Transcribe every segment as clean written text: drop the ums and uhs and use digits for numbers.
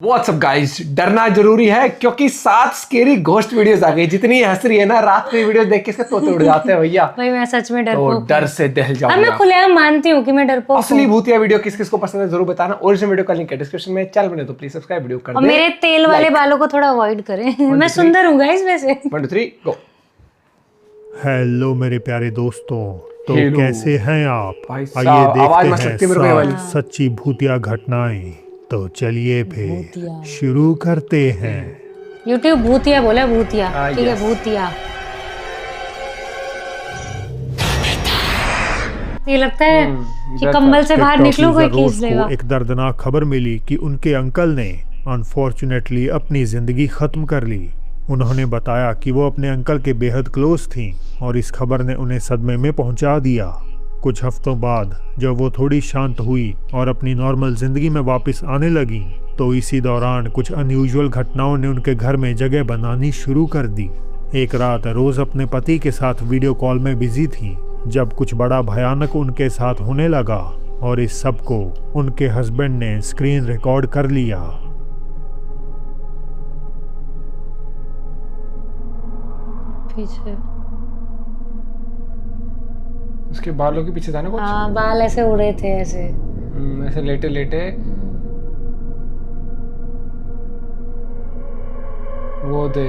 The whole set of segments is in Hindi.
व्हाट्सअप गाइस, डरना जरूरी है क्योंकि 7 स्केरी घोस्ट वीडियोस आ गई। जितनी हंस रही है ना, रात की वीडियो देख के इसके तोते उड़ जाते हैं भैया। भाई मैं सच में तो डर से दहल जाऊंगा। मैं खुलेआम मानती हूँ कि मैं डरपोक हूँ। असली भूतिया वीडियो किस किस को पसंद है जरूर बताना। ओरिजिनल वीडियो का लिंक है डिस्क्रिप्शन में। चैनल बने तो प्लीज सब्सक्राइब, वीडियो कर दे। और मेरे तेल वाले बालों को थोड़ा अवॉइड करें। मैं सुंदर हूँ गाइस वैसे। 1 2 3 गो। हेलो मेरे प्यारे दोस्तों, तो हेलो। कैसे हैं आप? भाई आइए साहब, आवाज देखते मत हैं सकती मेरे को ये वाली। 7 सच्ची भूतिया घटनाएं। तो चलिए फिर भूतिया। शुरू करते हैं। YouTube भूतिया बोला, भूतिया ठीक है, yes। भूतिया। ये लगता है कि कंबल से बाहर निकलूं कोई खींच रोज लेगा। को एक दर्दनाक खबर मिली कि उनके अंकल ने अनफॉर्चुनेटली अपनी जिंदगी खत्म कर ली। उन्होंने बताया कि वो अपने अंकल के बेहद क्लोज थीं और इस खबर ने उन्हें सदमे में पहुंचा दिया। कुछ हफ्तों बाद जब वो थोड़ी शांत हुई और अपनी नॉर्मल जिंदगी में वापस आने लगी, तो इसी दौरान कुछ अनयूजुअल घटनाओं ने उनके घर में जगह बनानी शुरू कर दी। एक रात रोज अपने पति के साथ वीडियो कॉल में बिजी थी जब कुछ बड़ा भयानक उनके साथ होने लगा, और इस सब को उनके हस्बैंड ने स्क्रीन रिकॉर्ड कर लिया। पीछे उसके बालों के पीछे था ना कुछ। हाँ, बाल ऐसे उड़े थे ऐसे। ऐसे लेटे लेटे वो दे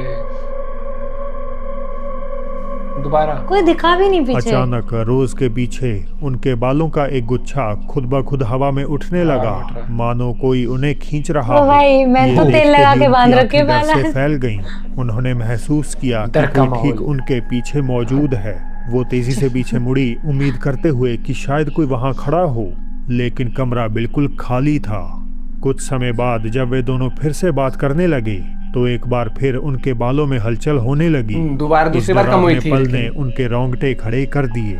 दोबारा कोई दिखा भी नहीं पीछे। अचानक रोज के पीछे उनके बालों का एक गुच्छा खुद ब खुद हवा में उठने लगा, मानो कोई उन्हें खींच रहा ओ हो। भाई, मैं ये तो देखते तेल लगा ही के उनकी बांध रखे आंखें डर बाल। से फैल गईं। उन्होंने महसूस किया डर कि का कोई ठीक माहौल। उनके पीछे मौजूद है। वो तेजी से पीछे मुड़ी, उम्मीद करते हुए कि शायद कोई वहां खड़ा हो, लेकिन कमरा बिल्कुल खाली था। कुछ समय बाद जब वे दोनों फिर से बात करने लगे, तो एक बार फिर उनके बालों में हलचल होने लगी। दोबारा दूसरी बार कम हुई थी। पल ने उनके रोंगटे खड़े कर दिए।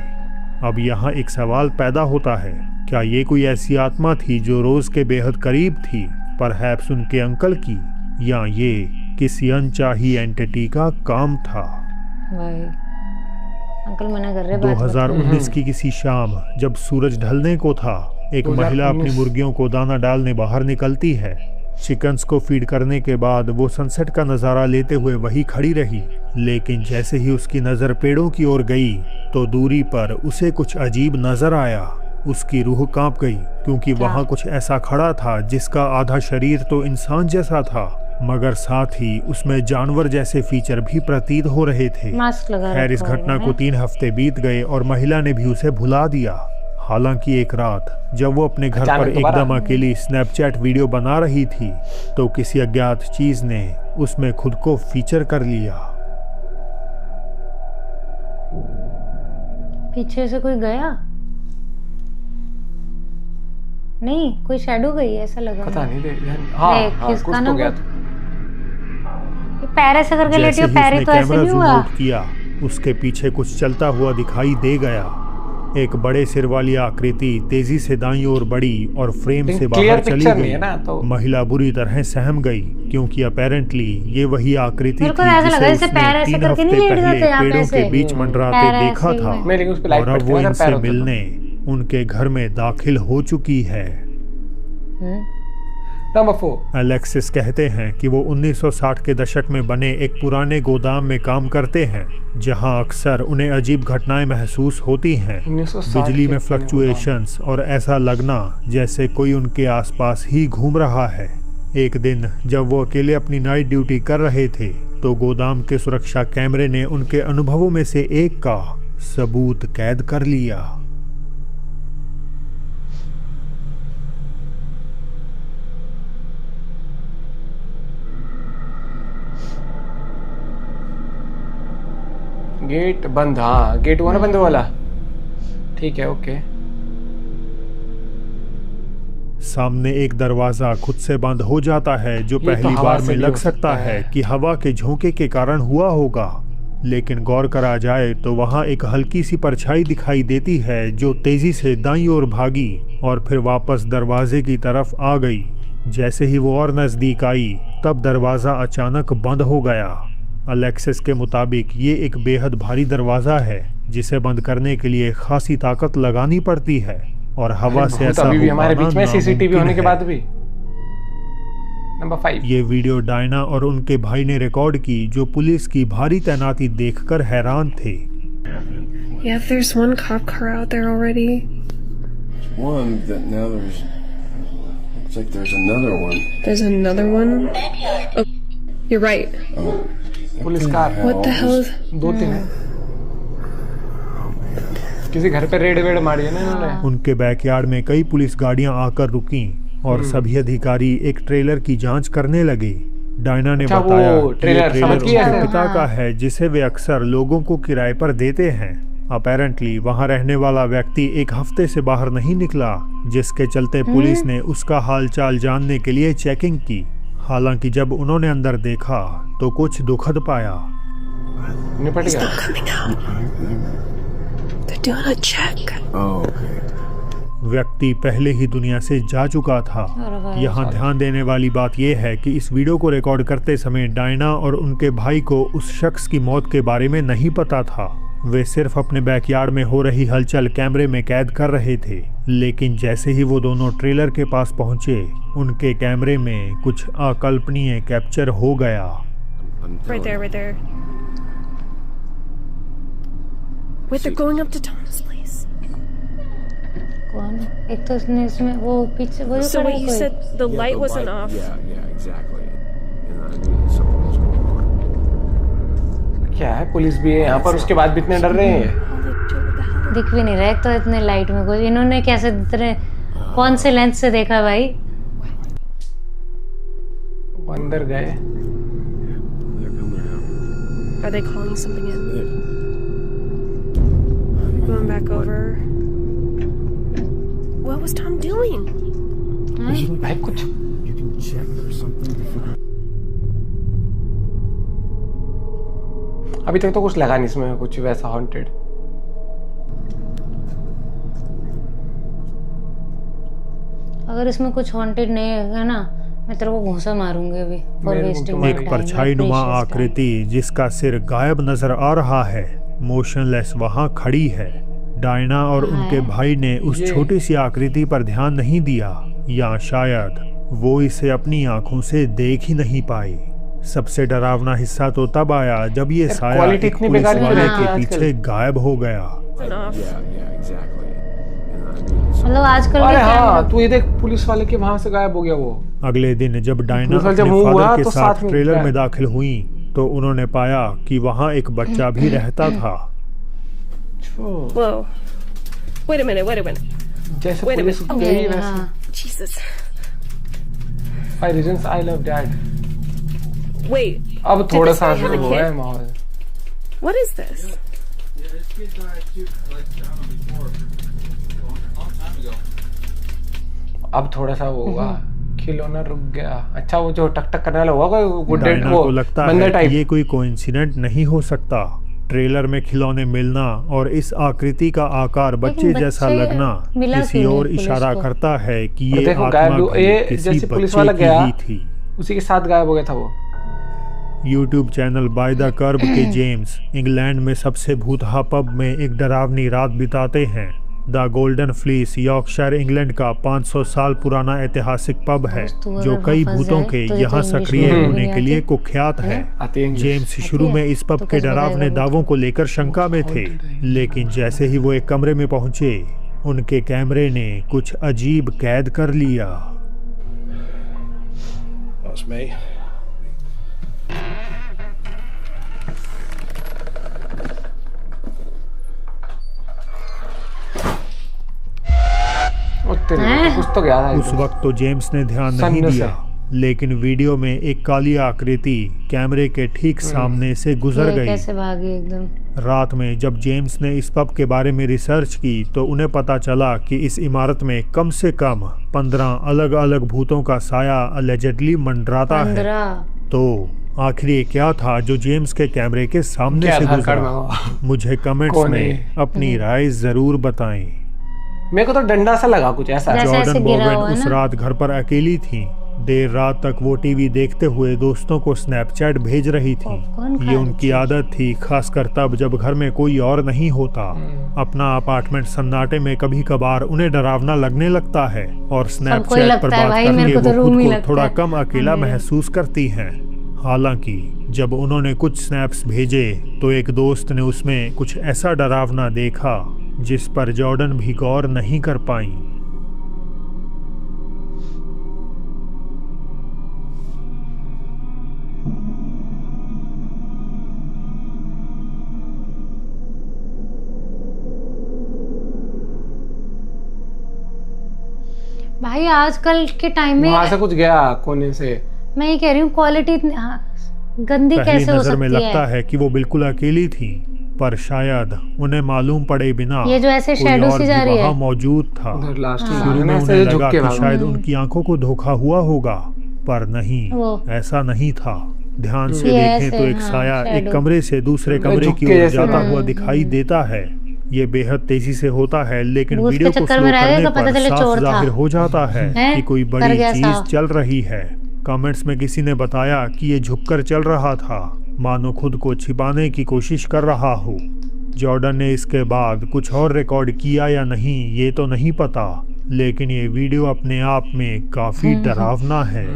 अब यहाँ एक सवाल पैदा होता है, क्या ये कोई ऐसी आत्मा थी जो रोज के बेहद करीब थी, परहैप्स उनके अंकल की, या ये किसी अनचाही एंटिटी का काम था? भाई अंकल मना कर रहे हैं। 2019 की किसी शाम जब सूरज ढलने को था, एक महिला अपनी मुर्गियों को दाना डालने बाहर निकलती है। चिकन्स को फीड करने के बाद वो सनसेट का नज़ारा लेते हुए वही खड़ी रही, लेकिन जैसे ही उसकी नज़र पेड़ों की ओर गई, तो दूरी पर उसे कुछ अजीब नजर आया। उसकी रूह कांप गई, क्योंकि वहाँ कुछ ऐसा खड़ा था जिसका आधा शरीर तो इंसान जैसा था, मगर साथ ही उसमें जानवर जैसे फीचर भी प्रतीत हो रहे थे। मास्क लगा खैर, इस रखा घटना होगा, को 3 हफ्ते बीत गए और महिला ने भी उसे भुला दिया। हालांकि एक रात जब वो अपने घर पर एकदम अकेली स्नैपचैट वीडियो बना रही थी, तो किसी अज्ञात चीज ने उसमें खुद को फीचर कर लिया। पीछे से कोई गया नहीं, कोई शैडो गई ऐसा लगा। पता नहीं दे यार। हाँ, कुछ तो गया था। पैर ऐसे करके लेटी हो, पैर तो ऐसे नहीं हुआ। किया, उसके पीछे कुछ चलता हुआ दिखाई दे गया। एक बड़े सिर वाली आकृति तेजी से दाईं ओर बढ़ी और फ्रेम से बाहर चली गई। तो महिला बुरी तरह सहम गई, क्योंकि अपैरेंटली ये वही आकृति थी जिसे उसने 3 हफ्ते पहले पेड़ों के बीच मंडराते देखा था, और अब वो इनसे मिलने उनके घर में दाखिल हो चुकी है। नंबर 4। अलेक्सिस कहते हैं कि वो 1960 के दशक में बने एक पुराने गोदाम में काम करते हैं, जहां अक्सर उन्हें अजीब घटनाएं महसूस होती हैं। बिजली में फ्लक्चुएशंस और ऐसा लगना जैसे कोई उनके आसपास ही घूम रहा है। एक दिन जब वो अकेले अपनी नाइट ड्यूटी कर रहे थे, तो गोदाम के सुरक्षा कैमरे ने उनके अनुभवों में से एक का सबूत कैद कर लिया। गेट बंद। हाँ, गेट हुआ ना बंद वाला। ठीक है, ओके। सामने एक दरवाजा खुद से बंद हो जाता है, जो पहली बार में लग सकता है कि हवा के झोंके के कारण हुआ होगा, लेकिन गौर करा जाए तो वहां एक हल्की सी परछाई दिखाई देती है जो तेजी से दाईं ओर भागी और फिर वापस दरवाजे की तरफ आ गई। जैसे ही वो और नजदीक आई, तब दरवाजा अचानक बंद हो गया। अलेक्सिस के मुताबिक ये एक बेहद भारी दरवाज़ा है, जिसे बंद करने के लिए खासी ताकत लगानी पड़ती है, और हवा से ऐसा अभी भी हमारे बीच में सीसीटीवी होने के बाद भी नंबर 5। ये वीडियो डायना और उनके भाई ने रिकॉर्ड की, जो पुलिस की भारी तैनाती देखकर हैरान थे। Yeah, there's one cop car out there already. One that now there's looks like there's another one. There's another one. Oh, you're right. Police car What the hell is... 2-3 है। किसी घर पे रेड वेड मारी है ना इन्होंने। उनके बैकयार्ड में कई पुलिस गाड़ियां आकर रुकीं और सभी अधिकारी एक ट्रेलर की जांच करने लगे। डायना ने अच्छा, वो बताया कि ये ट्रेलर समझ ट्रेलर गया उनके है। पिता का है, जिसे वे अक्सर लोगों को किराए पर देते हैं। अपेरेंटली वहां रहने वाला व्यक्ति एक हफ्ते से बाहर नहीं निकला, जिसके चलते पुलिस ने उसका हालचाल जानने के लिए चेकिंग की। हालांकि जब उन्होंने अंदर देखा तो कुछ दुखद पाया। निपट गया। coming out? They're doing a check. Oh, okay. व्यक्ति पहले ही दुनिया से जा चुका था। यहाँ ध्यान देने वाली बात यह है कि इस वीडियो को रिकॉर्ड करते समय डायना और उनके भाई को उस शख्स की मौत के बारे में नहीं पता था। वे सिर्फ अपने बैकयार्ड में हो रही हलचल कैमरे में कैद कर रहे थे। लेकिन जैसे ही वो दोनों ट्रेलर के पास पहुंचे, उनके कैमरे में कुछ अकल्पनीय कैप्चर हो गया। Right there, right there. Wait, they're going up to Tom's place. कौन? एक तो उसने इसमें वो पीछे वो So wait, you said the Yeah, light the wasn't light- off. Yeah, exactly. And I knew something was going on. क्या है, पुलिस भी है यहाँ पर, उसके बाद भी इतने डर रहे हैं। Oh, they do what the hell? दिख भी नहीं रहा। एक तो इतने लाइट में कुछ इन्होंने कैसे इतने कौन से लेंस से देखा भाई? वो अंदर गए। They're coming out. Are they calling something in? Going back over. What was Tom doing? भाई कुछ You can check or something before. अभी तक तो कुछ लगा नहीं इसमें, कुछ वैसा हॉन्टेड। अगर इसमें कुछ हॉन्टेड नहीं है ना, मैं तेरे को घूंसा मारूंगी अभी फॉर मेरे को वेस्टिंग तो एक परछाई नुमा आकृति जिसका सिर गायब नजर आ रहा है, मोशनलेस वहां खड़ी है। डायना और उनके भाई ने उस छोटी सी आकृति पर ध्यान नहीं दिया, या शायद वो इसे अपनी आंखों से देख ही नहीं पाई। सबसे डरावना हिस्सा तो तब आया जब ये साया क्वालिटी एक इतनी पुलिस बेकार वाले है के आजकल। पीछे गायब हो गया। Wasn't off. Yeah, exactly. And I knew something. मतलब आजकल अरे के हाँ, कैमरे तू ये देख, पुलिस वाले के वहां से गायब हो गया वो। अगले दिन जब डायना पुलिस वाले जब अपने मूव हुआ फादर के तो साथ साथ में ट्रेलर गया। में दाखिल हुई तो उन्होंने पाया कि वहां एक बच्चा भी रहता था। Whoa. Wait a minute. जैसे Wait a पुलिस minute. गई वैसे। हाँ, Jesus. 5 reasons I love dad। Wait. अब Did थोड़ा this सा guy have a वो है kid? माहौल। What is this? अब थोड़ा सा वो हुआ, खिलौना रुक गया। अच्छा, वो जो टक टक करने वाला हुआ कोई गुड डेड डायना वो को लगता बंदर है कि टाइप। ये कोई कोइंसिडेंट नहीं हो सकता। ट्रेलर में खिलौने मिलना और इस आकृति का आकार बच्चे जैसा बच्चे लगना मिला किसी क्यों और नहीं पुलिस इशारा को? करता है कि और ये देखो, आत्मा गायब भी- भी ये किसी जैसे पुलिस बच्चे वाला की गया, ही थी। उसी के साथ गायब हो गया था वो। यूट्यूब चैनल बाय द कर्ब के जेम्स इंग्लैंड में सबसे भूतहा पब में एक डरावनी रात बिताते हैं। The golden fleece Yorkshire England का 500 साल पुराना ऐतिहासिक पब है, दोस्तों, जो अगर कई फंस भूतों जाए के तो ये यहाँ तो इंग्लिश सक्रिय में होने नहीं के लिए आती। कुख्यात है। आती है इंग्लिश। जेम्स शुरू में इस पब तो के कैसे डरावने बताएगा वो? दावों को लेकर शंका में थे, लेकिन जैसे ही वो एक कमरे में पहुंचे, उनके कैमरे ने कुछ अजीब कैद कर लिया। That's me. कुछ तो गया था उस वक्त तो जेम्स ने ध्यान नहीं सन्नत से। दिया, लेकिन वीडियो में एक काली आकृति कैमरे के ठीक सामने से गुजर ये गई। कैसे भागी एकदम। रात में जब जेम्स ने इस पब के बारे में रिसर्च की तो उन्हें पता चला कि इस इमारत में कम से कम 15 अलग अलग भूतों का साया अलेजेडली मंडराता है। 15 तो आखिर ये क्या था जो जेम्स के कैमरे के सामने क्या से आधार कार्ड गुजरा? मांगा? मुझे कमेंट्स कौन में है? अपनी राय जरूर बताएं। मेरे को तो डंडा सा लगा कुछ ऐसा। जैसे ऐसे जॉर्डन गिरा बोवेन हुआ है उस ना। रात घर पर अकेली थी। देर रात तक वो टीवी देखते हुए दोस्तों को स्नैपचैट भेज रही थी। पॉपकॉर्न खा ये रही उनकी थी। आदत थी, खासकर तब जब घर में कोई और नहीं होता। अपना अपार्टमेंट सन्नाटे में कभी कभार उन्हें डरावना लगने लगता है और स्नैपचैट लगता पर है बात भाई, करके मेरे को तो वो रूम खुद ही को लगता थोड़ा है कम अकेला महसूस करती हैं। हालांकि जब उन्होंने कुछ स्नैप्स भेजे तो एक दोस्त ने उसमें कुछ ऐसा डरावना देखा जिस पर जॉर्डन भी गौर नहीं कर पाई। भाई आजकल के टाइम वहां में से कुछ गया कोने से। मैं ये कह रही हूँ क्वालिटी गंदी पहली कैसे हो नजर में सकती लगता है। है कि वो बिल्कुल अकेली थी, पर शायद उन्हें मालूम पड़े बिना ये जो ऐसे कोई shadow और सी भी जा रही है। वहाँ मौजूद था। उधर लास्ट में शुरू में ऐसे उन्हें झुक लगा के कि भागा। शायद उनकी आंखों को धोखा हुआ होगा, पर नहीं, वो। ऐसा नहीं था। ध्यान से ये देखें ऐसे, तो एक हाँ, साया एक shadow। कमरे से दूसरे कमरे झुक की के ओर जैसे जाता भागा। हुआ दिखाई देता है। ये बेहद तेजी से होता है, लेकिन भूत के वीडियो को चक्कर स्लो में रह गए करने तो पता पर चले साफ चोर था। जाहिर हो जाता है हैं? कि कोई कर बड़ी गया चीज साफ। चल रही है। कमेंट्स में किसी ने बताया कि ये झुककर चल रहा था, मानो खुद को छिपाने की कोशिश कर रहा हो। जॉर्डन ने इसके बाद कुछ और रिकॉर्ड किया या नहीं ये तो नहीं पता, लेकिन ये वीडियो अपने आप में काफी डरावना है।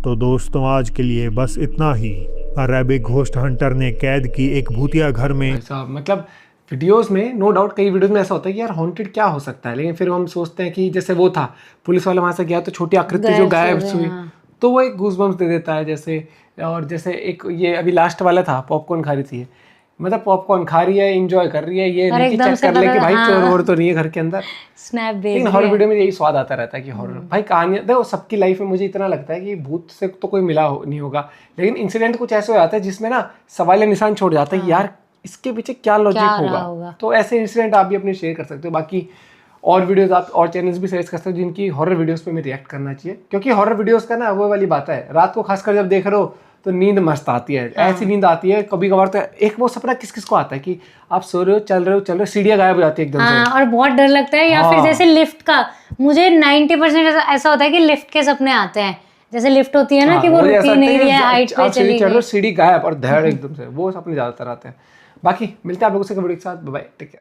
तो दोस्तों आज के लिए बस इतना ही। अरेबिक घोस्ट हंटर ने कैद की एक भूतिया घर में ऐसा मतलब वीडियोस में नो डाउट कई वीडियोस में ऐसा होता है कि यार हॉन्टेड क्या हो सकता है, लेकिन फिर हम सोचते हैं कि जैसे वो था पुलिस वाला वहां से गया तो छोटी आकृति जो गायब हुई, तो वो एक गूज़बम्प्स दे देता है जैसे। और जैसे एक ये अभी लास्ट वाला था, पॉपकॉर्न खा रही थी, मतलब पॉपकॉर्न खा रही है, एंजॉय कर रही है, ये और नहीं कि एकदम चेक से कर ले कि पता- भाई चोर हाँ। वोर तो नहीं है घर के अंदर। स्नैप भेज लेकिन रही हॉरर है। वीडियो में यही स्वाद आता रहता है कि हॉरर भाई कहानियां देखो सबकी लाइफ में। मुझे इतना लगता है कि भूत से तो कोई मिला नहीं होगा, लेकिन इंसिडेंट कुछ ऐसे हो जाता है जिसमें ना सवाल निशान छोड़ जाता है, यार इसके पीछे क्या लॉजिक क्या रहा होगा। होगा। तो ऐसे इंसिडेंट आप भी अपने शेयर कर सकते हो। बाकी और वीडियोस आप और चैनल्स भी सजेस्ट कर सकते हो जिनकी हॉरर वीडियोस पे मैं रिएक्ट करना चाहिए, क्योंकि हॉरर वीडियोस का ना वो वाली बात है, रात को खासकर जब देख रहे हो तो नींद मस्त आती है। ऐसी नींद आती है कभी कभार तो एक वो सपना किस किस को आता है कि आप सो रहे हो चल रहे हो सीढ़ियाँ गायब हो जाती है एकदम हाँ, से। और बहुत डर लगता है। या फिर हाँ। जैसे लिफ्ट का, मुझे 90% ऐसा होता है कि लिफ्ट के सपने आते हैं। जैसे लिफ्ट होती है ना कि वो मुझे ऐसा रुकी लगता नहीं कि रही है, हाइट पे आप सीढ़ी चली चढ़ रहे हो, गई। सीढ़ी गायब और धड़ एकदम से, वो सपने ज्यादातर आते हैं। बाकी मिलते हैं आप लोगों से वीडियो के साथ। Bye bye, take care.